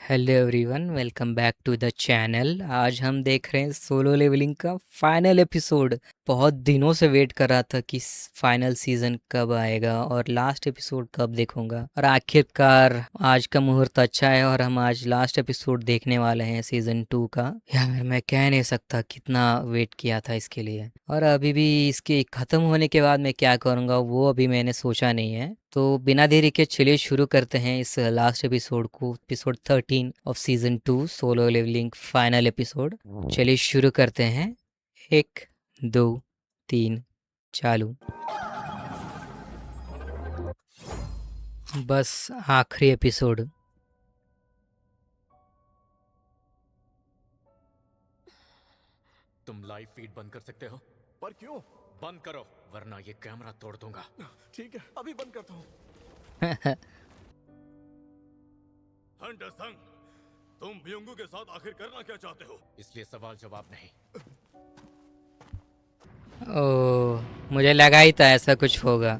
Hello everyone, welcome back to the channel. आज हम देख रहे हैं सोलो लेवलिंग का फाइनल एपिसोड। बहुत दिनों से वेट कर रहा था कि फाइनल सीजन कब आएगा और लास्ट एपिसोड कब देखूंगा, और आखिरकार आज का मुहूर्त अच्छा है और हम आज लास्ट एपिसोड देखने वाले हैं सीजन 2 का। यार मैं कह नहीं सकता कितना वेट किया था इसके लिए, और अभी भी इसके ख़त्म होने के बाद मैं क्या करूँगा वो अभी मैंने सोचा नहीं है। तो बिना देरी के चलिए शुरू करते हैं इस लास्ट एपिसोड को, episode 13 of season 2 Solo Leveling final episode. चलिए शुरू करते हैं। 1 2 3 चालू। बस आखिरी एपिसोड। तुम लाइव फीड बंद कर सकते हो? पर क्यों? बंद करो वरना ये कैमरा तोड़ दूंगा। ठीक है, अभी बंद करता हूँ। हंटर संग, तुम ब्योंगू के साथ आखिर करना क्या चाहते हो? इसलिए सवाल जवाब नहीं। ओ, मुझे लगा ही था ऐसा कुछ होगा।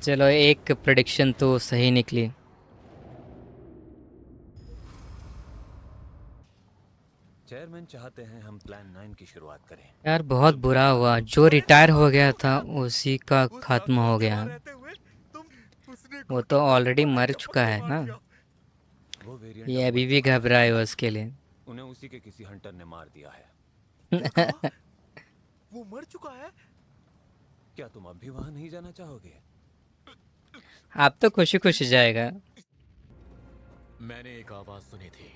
चलो, एक प्रेडिक्शन तो सही निकली। चेयरमैन चाहते हैं हम प्लान 9 की शुरुआत करें। यार बहुत बुरा हुआ, जो रिटायर हो गया था उसी का उस खत्म जानवर हो के गया। वहाँ रहते हुए तुम उसने वो घुटनों तो पर ऑलरेडी तुम्हारी मर चप्पल चुका से है मार ना। दिया। वो वेरिएंट ये अब अभी मर भी चुका है। घबराए हुआ उसके लिए। उन्हें उसी के किसी हंटर ने मार दिया है। क्या कहा? वो मर चुका है? क्या तुम अब भी वहां नहीं जाना चाहोगे? आप तो खुशी खुशी जाएगा। मैंने एक आवाज सुनी थी,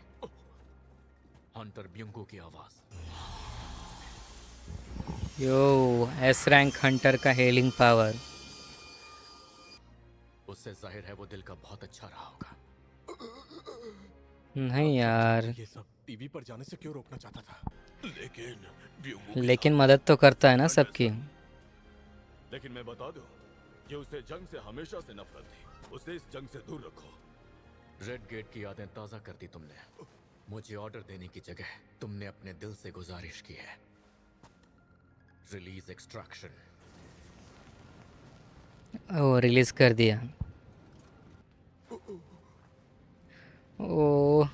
हंटर ब्योंगू की आवाज। यो, एस रैंक हंटर का हेलिंग पावर। उससे जाहिर है वो दिल का बहुत अच्छा रहा होगा। नहीं अब समझा वो यार, ये सब टीवी पर जाने से क्यों रोकना चाहता था। लेकिन ब्योंगू के लेकिन साथ मदद तो करता है ना हंटर सबकी। संग, लेकिन मैं बता दूं कि उसे जंग से हमेशा से नफरत थी। उसे इस जंग से दूर रखो। रेड गेट की यादें ताजा कर दी तुमने। मुझे ऑर्डर देने की जगह तुमने अपने दिल से गुजारिश की है। Release extraction. ओ, रिलीज कर दिया। ओ,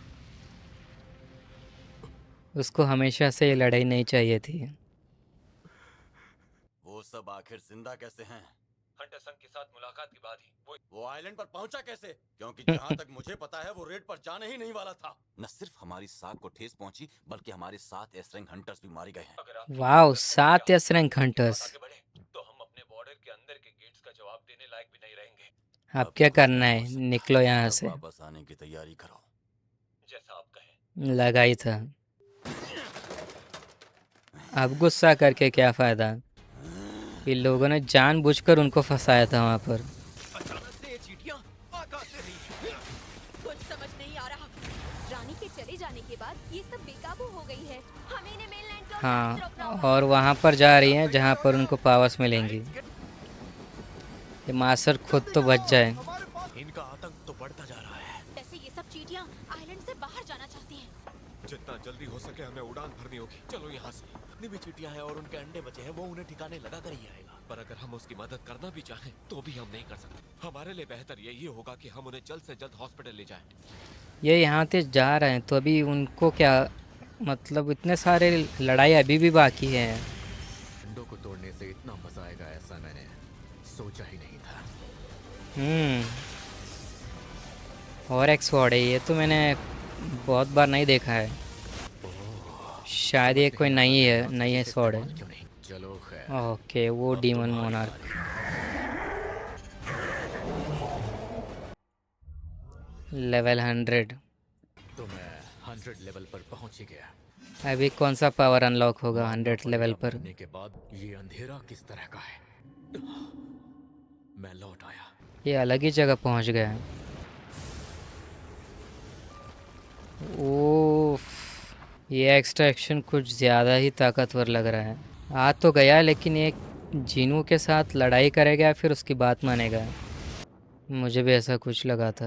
उसको हमेशा से ये लड़ाई नहीं चाहिए थी। वो सब आखिर जिंदा कैसे हैं? हंटर संघ के साथ मुलाकात के बाद ही वो आइलैंड पर पहुंचा कैसे? क्योंकि जहां तक मुझे पता है वो रेड पर जाने ही नहीं वाला था। न सिर्फ हमारी साख को ठेस पहुंची बल्कि हमारे 7 एस रैंक हंटर्स भी मारे गए हैं। अगर आप वाह, करते हैं 7 कि एस हम रैंक इसके बाद हंटर्स। आगे बढ़े तो हम अपने बॉर्डर के अंदर के गेट्स का जवाब देने लायक भी नहीं रहेंगे। अब अभी क्या कुछ करना नहीं है, हो सकता। निकलो यहाँ अब से। वापस आने की तैयारी करो। जैसा आप कहें। लगा ही था। अब गुस्सा करके क्या फायदा। इन लोगों ने जानबूझकर उनको फंसाया था वहाँ पर। अचानक से ये चींटियां आकाश से रही। कुछ समझ नहीं आ रहा। रानी के चले जाने के बाद ये सब बेकाबू हो गई है। हमें इन्हें मेनलैंड को जाने से रोकना हाँ, होगा। और वहाँ पर जा रही हैं जहाँ पर उनको पावर्स मिलेंगी। ये मास्टर खुद तो बच जाए। हमारे पास इनका आतंक तो बढ़ता जा रहा है। जैसे ये सब चींटियां आइलैंड से बाहर जाना चाहती हैं। जितना जल्दी हो सके हमें उड़ान भरनी होगी। चलो यहाँ से। जितनी भी चींटियां हैं और उनके अंडे बचे हैं वो उन्हें ठिकाने लगा कर ही आएगा। पर अगर हम उसकी मदद करना भी चाहें तो भी हम नहीं कर सकते। हमारे लिए बेहतर यही होगा कि हम उन्हें जल्द से जल्द हॉस्पिटल ले जाएं। ये यहाँ से जा रहे हैं तो अभी उनको क्या मतलब, इतने सारे लड़ाई अभी भी बाकी है। अंडों को तोड़ने से इतना मजा आएगा ऐसा मैंने सोचा ही नहीं था। और एक स्वॉर्ड है, ये तो मैंने बहुत बार नहीं देखा है। शायद ये कोई नई है स्वॉर्ड है। क्यों नहीं? चलो खैर, ओके, वो अब डीमन तुम्हारी मोनार्क। लेवल 100। तो मैं 100 लेवल पर पहुंच ही गया। अभी कौन सा पावर अनलॉक होगा मानना 100 लेवल पड़ेगा, पर? मरने के बाद ये अंधेरा किस तरह का है। मैं लौट आया। ये अलग ही जगह पहुंच गया है। ओह, ये एक्सट्रैक्शन कुछ ज़्यादा ही ताकतवर लग रहा है। आ तो गया, लेकिन ये जीनू के साथ लड़ाई करेगा या फिर उसकी बात मानेगा? मुझे भी ऐसा कुछ लगा था।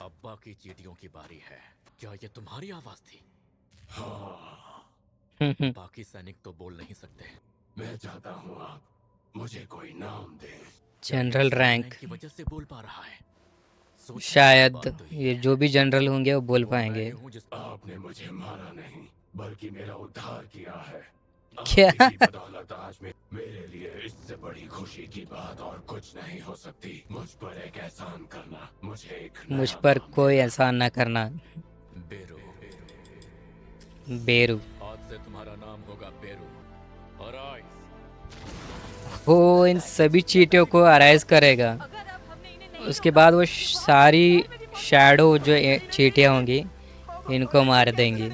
अब बाकी चींटियों की बारी है। क्या ये तुम्हारी आवाज थी? बाकी सैनिक तो बोल नहीं सकते। मैं चाहता हूँ आप मुझे कोई नाम दे। क्या ये जनरल सिर्फ रैंक। की वजह से बोल पा रहा है? सोचने की शायद बात तो ये जो भी जनरल होंगे वो बोल वो पाएंगे। मैं हूँ जिस आपने मुझे मारा नहीं बल्कि मेरा उद्धार किया है। क्या? आपकी ही बदौलत आज मेरे लिए इससे बड़ी खुशी की बात और कुछ नहीं हो सकती। मुझ पर एक एहसान करना, मुझे एक मुझ नया पर नाम कोई देना। एहसान ना करना। बेरू। बेरू। आज से तुम्हारा नाम होगा बेरू। और आइस। वो इन सभी चींटियों को अराइज करेगा। अगर अब हमने इन्हें नहीं उसके रोका, बाद वो तो सारी और मेरी मौत शैडो जो नहीं चींटियां होंगी इनको मार देंगी।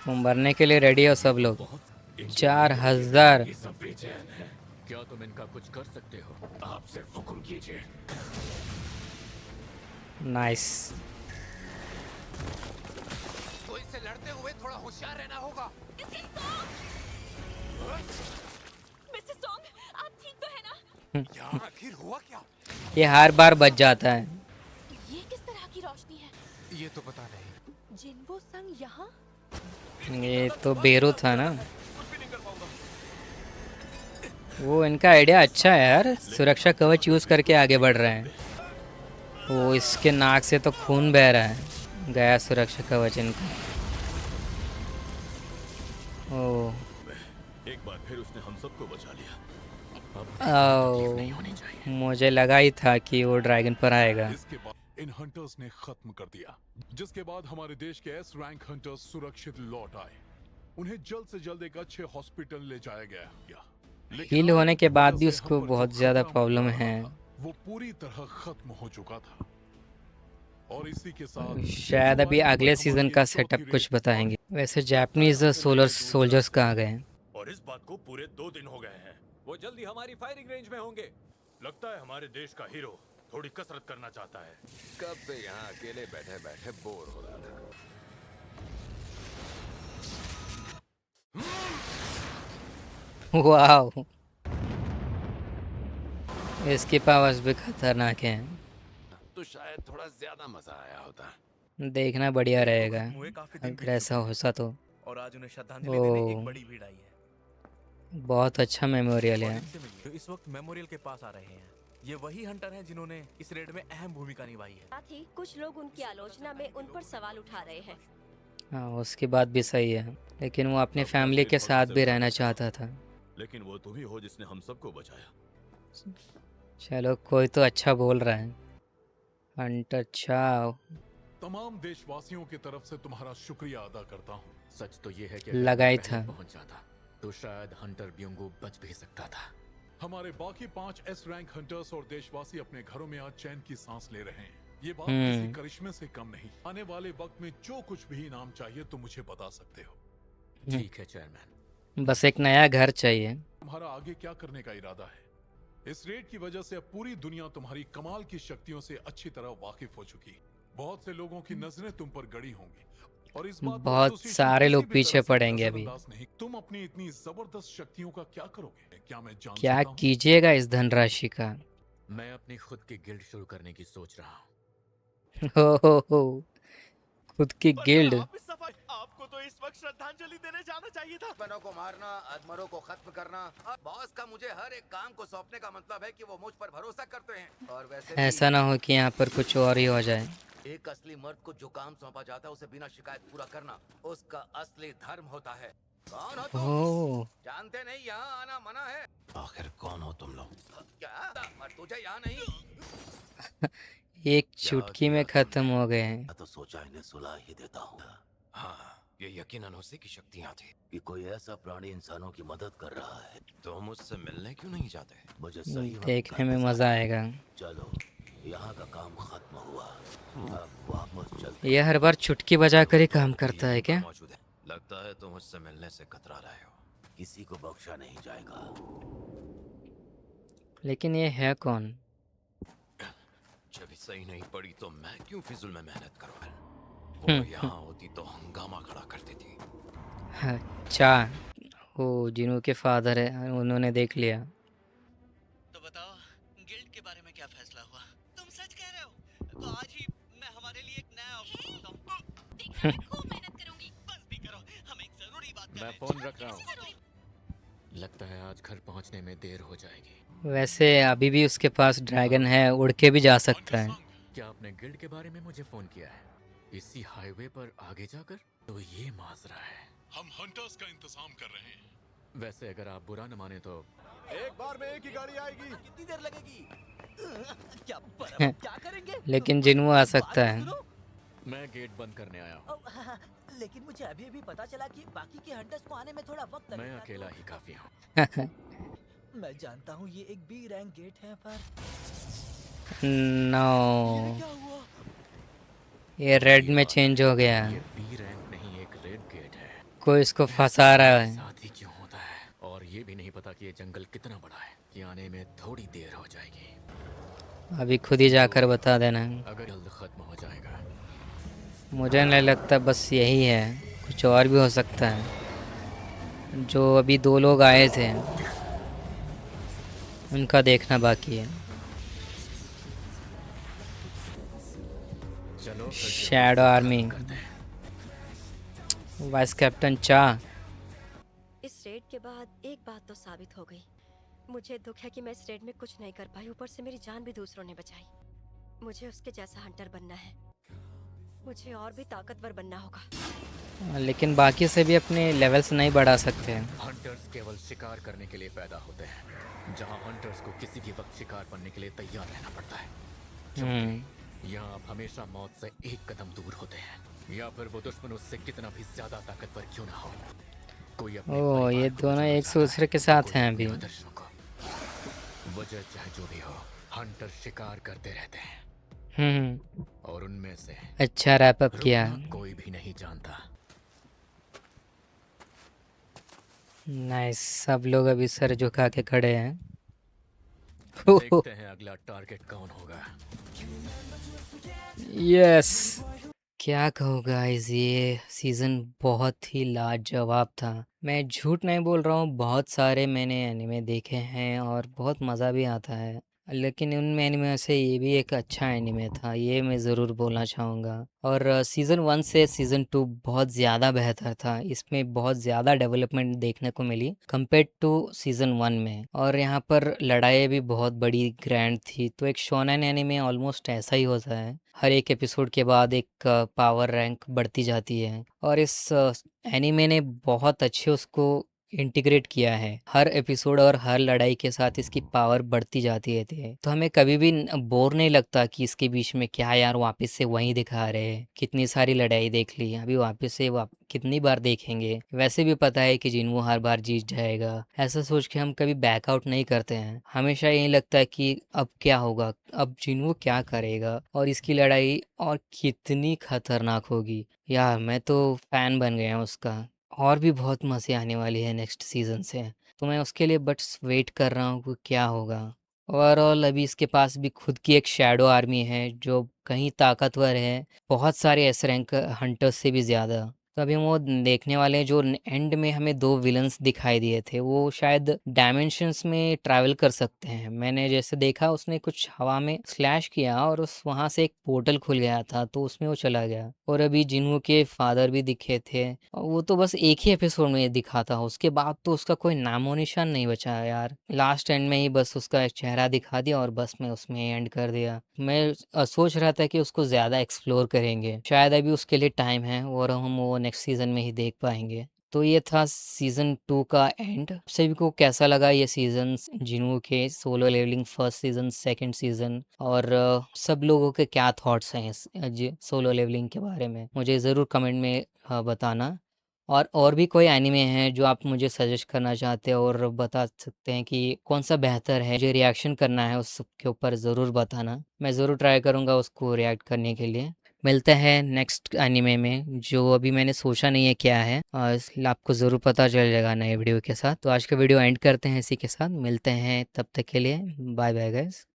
वो मरने के लिए रेडी हो सब लोग। 4000। ये सब बेचैन है। क्या तुम इनका कुछ कर सकते हो? आप सिर्फ हुक्म कीजिए। नाइस। तो इससे लड़ते हुए थोड़ा होशियार रहना होगा। मिस्टर सॉन्ग, आप ठीक तो है ना? यहाँ आखिर हुआ क्या? ये हर बार बच जाता है। ये किस तरह की रोशनी है? ये तो पता नहीं। जिन्वो संग यहाँ? ये तो बेरू था ना। वो इनका आइडिया अच्छा है यार, सुरक्षा कवच यूज करके आगे बढ़ रहे हैं। वो इसके नाक से तो खून बह रहा है। गया सुरक्षा कवच इनका। ओ एक बार फिर उसने हम सबको बचा लिया। मुझे लगा ही था कि वो ड्रैगन पर आएगा। इसके बाद इन हंटर्स ने खत्म कर दिया, जिसके बाद हमारे देश के एस रैंक हंटर्स सुरक्षित लौट आए। उन्हें जल्द से जल्द एक अच्छे हॉस्पिटल ले जाया गया। लेकिन हील होने के आज बाद वजह भी से उसको हम पर जो बहुत ज़्यादा खतरा प्रॉब्लम मंडरा है। रहा था, वो पूरी तरह खत्म हो चुका था। और इसी के साथ शायद अभी अगले सीजन का सेटअप कुछ बताएंगे। वैसे जापानीज सोलर सोल्जर्स कहाँ गए? और इस बात को पूरे 2 दिन हो गए हैं। वो जल्दी हमारी फायरिंग रेंज में होंगे। लगता है हमारे देश का हीरो थोड़ी कसरत करना चाहता है। कब से यहाँ अकेले बैठे बैठे बोर हो रहा था। वाह, इसकी पावर्स भी खतरनाक हैं। तो शायद थोड़ा ज्यादा मजा आया होता। देखना बढ़िया रहेगा हुए काफी दिन अगर ऐसा होता तो। और आज उन्हें श्रद्धांजलि देने ओ। एक बड़ी भीड़ आई है। बहुत अच्छा मेमोरियल है। और इनसे मिलिए, जो इस वक्त मेमोरियल के पास आ रहे हैं। ये वही हंटर हैं जिन्होंने इस रेड में अहम भूमिका निभाई है। साथ ही कुछ लोग उनकी आलोचना में उन पर सवाल उठा रहे हैं। हाँ, उसकी बात भी सही है, लेकिन वो अपने फैमिली के साथ भी रहना चाहता था। लेकिन वो तुम ही हो जिसने हम सबको बचाया। चलो, कोई तो अच्छा बोल रहा है। हंटर चाओ। तमाम देशवासियों की तरफ से तुम्हारा शुक्रिया अदा करता हूँ। सच तो ये है कि लगा ही अगर मैं था। पहले पहुंच जाता तो शायद हंटर ब्यूंगो बच भी सकता था। हमारे बाकी 5 एस रैंक हंटर्स और देशवासी अपने घरों में आज चैन की सांस ले रहे हैं। ये बात किसी करिश्मे से कम नहीं। आने वाले वक्त में जो कुछ भी इनाम चाहिए तो मुझे बता सकते हो। ठीक है चेयरमैन। बस एक नया घर चाहिए। तुम्हारा आगे क्या करने का इरादा है? इस रेड की वजह से अब पूरी दुनिया तुम्हारी कमाल की शक्तियों से अच्छी तरह वाकिफ हो चुकी। बहुत से लोगों की नजरें तुम पर गड़ी होंगी और इस बात को बहुत एसोसिएशन सारे किसी लोग भी पीछे तरह से पड़ेंगे अभी। नजरअंदाज नहीं। तुम अपनी इतनी जबरदस्त शक्तियों का क्या करोगे? क्या मैं जान क्या सकता हूं? कीजिएगा इस धनराशि का? मैं अपनी खुद की गिल्ड शुरू करने की सोच रहा हूँ। हो, खुद की गिल्ड। आपको तो इस वक्त श्रद्धांजलि देने जाना चाहिए था। दुश्मनों को मारना, अधमरों को खत्म करना। बॉस का मुझे हर एक काम को सौंपने का मतलब है कि वो मुझ पर भरोसा करते हैं। और वैसे ऐसा ना हो कि यहाँ पर कुछ और ही हो जाए। एक असली मर्द को जो काम सौंपा जाता है उसे बिना शिकायत पूरा करना उसका असली धर्म होता है। कौन हो तुम? ओह, जानते नहीं यहाँ आना मना है। आखिर कौन हो तुम लोग? क्या? और तुझे यहाँ नहीं? एक चुटकी में खत्म हो गए हैं। तो सोचा इन्हें सुला ही देता हूँ। हाँ, ये यकीनन उसी की शक्तियाँ थी कि कोई ऐसा प्राणी इंसानों की मदद कर रहा है। तो मुझसे मिलने क्यों नहीं जाते? मुझे सही वक्त देखने में का मजा आएगा। चलो, यहाँ का काम खत्म हुआ। अब वापस चलते। ये हर बार चुटकी बजा कर ही काम करता है क्या? मौजूद है। लगता है तुम मुझसे मिलने से कतरा रहे हो। किसी को बख्शा नहीं जाएगा। लेकिन ये है कौन? जब सही नहीं पड़ी तो मैं क्यों फिजुल में मेहनत करूँ? वो यहाँ होती तो हंगामा खड़ा करती थी। अच्छा, वो जिनू के फादर है, उन्होंने देख लिया। तो बताओ, गिल्ड के बारे में क्या फैसला हुआ? तुम सच कह रहे हो? तो आज ही मैं हमारे लिए एक नया ऑप्शन ढूंढता हूं। देखना, मैं खूब मेहनत करूंगी। बस भी करो, हम एक जरूरी बात मैं करें। फोन रख रहा हूँ। लगता है आज घर पहुंचने में देर हो जाएगी। वैसे अभी भी उसके पास ड्रैगन है, उड़ के भी जा सकता है। क्या आपने गिल्ड के बारे में मुझे फोन किया है? इसी हाईवे पर आगे जाकर? तो ये माजरा है। हम हंटर्स का इंतजाम कर रहे हैं। वैसे अगर आप बुरा न माने तो एक बार में एक ही गाड़ी आएगी। कितनी देर लगेगी? क्या क्या करेंगे? लेकिन जिन्हों आ सकता है। मैं गेट बंद करने आया हूँ। लेकिन मुझे अभी पता चला कि बाकी के हंटर्स को आने में थोड़ा वक्त मैं अकेला ही काफी हूँ। मैं जानता हूँ ये एक बी रैंक गेट है, पर नो, क्या हुआ? ये रेड में चेंज हो गया। ये बी रैंक नहीं, एक रेड गेट है। कोई इसको फंसा रहा है। साथ ही क्यों होता है? और ये भी नहीं पता कि ये जंगल कितना बड़ा है कि आने में थोड़ी देर हो जाएगी। अभी खुद ही जाकर बता देना। अगर जल्द खत्म हो जाएगा। मुझे नहीं लगता, बस यही है, कुछ और भी हो सकता है। जो अभी 2 लोग आए थे उनका देखना बाकी है। चलो फिर से शैडो आर्मी, करते हैं। वाइस कैप्टन चा। इस रेड के बाद एक बात तो साबित हो गई, मुझे दुख है कि मैं इस रेड में कुछ नहीं कर पाई, ऊपर से मेरी जान भी दूसरों ने बचाई। मुझे उसके जैसा हंटर बनना है, मुझे और भी ताकतवर बनना होगा। लेकिन बाकी से भी अपने लेवल्स नहीं बढ़ा सकते हैं। हंटर्स केवल शिकार करने के लिए पैदा होते हैं, जहां हंटर्स को किसी भी वक्त शिकार बनने के लिए तैयार रहना पड़ता है। यहाँ आप हमेशा मौत से एक कदम दूर होते हैं, या फिर वो दुश्मन उससे कितना भी ज्यादा ताकतवर क्यों ना हो। कोई अपने ओह, परिवार ये को दोनों बचाना एक चाहता है, दूसरे के साथ कोई हैं अपने अभी। आदर्शों को। वजह चाहे जो भी हो, हंटर शिकार करते रहते हैं और उनमें से अच्छा रैप अप किया। रुकना कोई भी नहीं जानता। नाइस, सब लोग अभी सर झुका के खड़े हैं। देखते हैं अगला टारगेट कौन होगा। यस, क्या कहूँ गाइस, ये सीज़न बहुत ही लाजवाब था। मैं झूठ नहीं बोल रहा हूँ, बहुत सारे मैंने एनिमे देखे हैं और बहुत मज़ा भी आता है, लेकिन उन एनिमे से ये भी एक अच्छा एनिमे था, ये मैं ज़रूर बोलना चाहूँगा। और सीज़न 1 से सीज़न 2 बहुत ज़्यादा बेहतर था, इसमें बहुत ज़्यादा डेवलपमेंट देखने को मिली कंपेयर टू सीज़न 1 में। और यहाँ पर लड़ाई भी बहुत बड़ी ग्रैंड थी। तो एक शोनेन एनिमे ऑलमोस्ट ऐसा ही होता है, हर एक एपिसोड के बाद एक पावर रैंक बढ़ती जाती है। और इस एनिमे ने बहुत अच्छे उसको इंटीग्रेट किया है, हर एपिसोड और हर लड़ाई के साथ इसकी पावर बढ़ती जाती रहती है। तो हमें कभी भी बोर नहीं लगता कि इसके बीच में क्या यार वापस से वहीं दिखा रहे हैं, कितनी सारी लड़ाई देख ली, अभी वापस से कितनी बार देखेंगे। वैसे भी पता है कि जिन्हों हर बार जीत जाएगा, ऐसा सोच के हम कभी बैकआउट नहीं करते हैं। हमेशा यही लगता है कि अब क्या होगा, अब जिन्हों क्या करेगा और इसकी लड़ाई और कितनी खतरनाक होगी। यार मैं तो फैन बन गया हूँ उसका। और भी बहुत मज़े आने वाली है नेक्स्ट सीज़न से, तो मैं उसके लिए बस वेट कर रहा हूँ कि क्या होगा। ओवरऑल अभी इसके पास भी खुद की एक शैडो आर्मी है जो कहीं ताकतवर है, बहुत सारे एस रैंक हंटर्स से भी ज़्यादा। तो अभी हम वो देखने वाले हैं, जो एंड में हमें 2 विलन्स दिखाई दिए थे, वो शायद डायमेंशंस में ट्रैवल कर सकते हैं। मैंने जैसे देखा उसने कुछ हवा में स्लैश किया और उस वहाँ से एक पोर्टल खुल गया था, तो उसमें वो चला गया। और अभी जिन्हों के फादर भी दिखे थे, और वो तो बस एक ही एपिसोड में दिखा था, उसके बाद तो उसका कोई नामो निशान नहीं बचा यार। लास्ट एंड में ही बस उसका चेहरा दिखा दिया और बस मैं उसमें एंड कर दिया। मैं सोच रहा था कि उसको ज़्यादा एक्सप्लोर करेंगे, शायद अभी उसके लिए टाइम है और हम वो नेक्स्ट सीज़न में ही देख पाएंगे। तो ये था सीज़न 2 का एंड। सभी को कैसा लगा ये सीज़न, जिन्हों के Solo Leveling first season, second season, और सब लोगों के क्या थॉट्स हैं इस सोलो लेवलिंग के बारे में, मुझे ज़रूर कमेंट में बताना। और भी कोई एनिमे हैं जो आप मुझे सजेस्ट करना चाहते हो और बता सकते हैं कि कौन सा बेहतर है, मुझे रिएक्शन करना है उस सब के ऊपर, ज़रूर बताना। मैं ज़रूर ट्राई करूँगा उसको रिएक्ट करने के लिए। मिलते हैं नेक्स्ट एनिमे में, जो अभी मैंने सोचा नहीं है क्या है, इसलिए आपको ज़रूर पता चल जाएगा नए वीडियो के साथ। तो आज का वीडियो एंड करते हैं इसी के साथ, मिलते हैं तब तक के लिए, बाय बाय गाइस।